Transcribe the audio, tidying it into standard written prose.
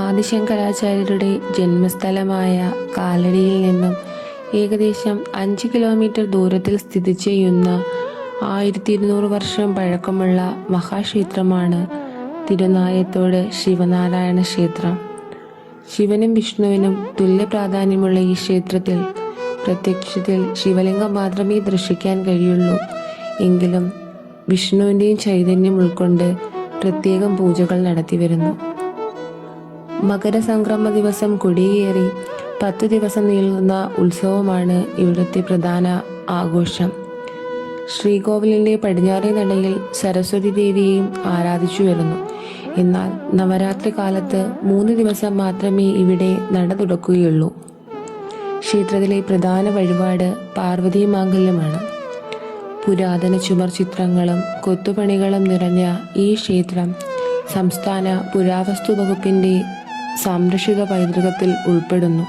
ആദിശങ്കരാചാര്യരുടെ ജന്മസ്ഥലമായ കാലടിയിൽ നിന്നും ഏകദേശം 5 കിലോമീറ്റർ ദൂരത്തിൽ സ്ഥിതി ചെയ്യുന്ന 1200 വർഷം പഴക്കമുള്ള മഹാക്ഷേത്രമാണ് തിരുനായത്തോട് ശിവനാരായണ ക്ഷേത്രം. ശിവനും വിഷ്ണുവിനും തുല്യ പ്രാധാന്യമുള്ള ഈ ക്ഷേത്രത്തിൽ പ്രത്യക്ഷത്തിൽ ശിവലിംഗം മാത്രമേ ദർശിക്കാൻ കഴിയുള്ളൂ. എങ്കിലും വിഷ്ണുവിൻ്റെയും ചൈതന്യം ഉൾക്കൊണ്ട് പ്രത്യേകം പൂജകൾ നടത്തിവരുന്നു. മകരസംക്രമ ദിവസം കൊടിയേറി 10 ദിവസം നീളുന്ന ഉത്സവമാണ് ഇവിടുത്തെ പ്രധാന ആഘോഷം. ശ്രീകോവിലിൻ്റെ പടിഞ്ഞാറേ നടയിൽ സരസ്വതി ദേവിയെയും ആരാധിച്ചു വരുന്നു. എന്നാൽ നവരാത്രി കാലത്ത് 3 ദിവസം മാത്രമേ ഇവിടെ നട തുറക്കുകയുള്ളൂ. ക്ഷേത്രത്തിലെ പ്രധാന വഴിപാട് പാർവതീ മാംഗല്യമാണ്. പുരാതന ചുമർ ചിത്രങ്ങളും കൊത്തുപണികളും നിറഞ്ഞ ഈ ക്ഷേത്രം സംസ്ഥാന പുരാവസ്തു വകുപ്പിൻ്റെ സംരക്ഷിത പൈതൃകത്തിൽ ഉൾപ്പെടുന്നു.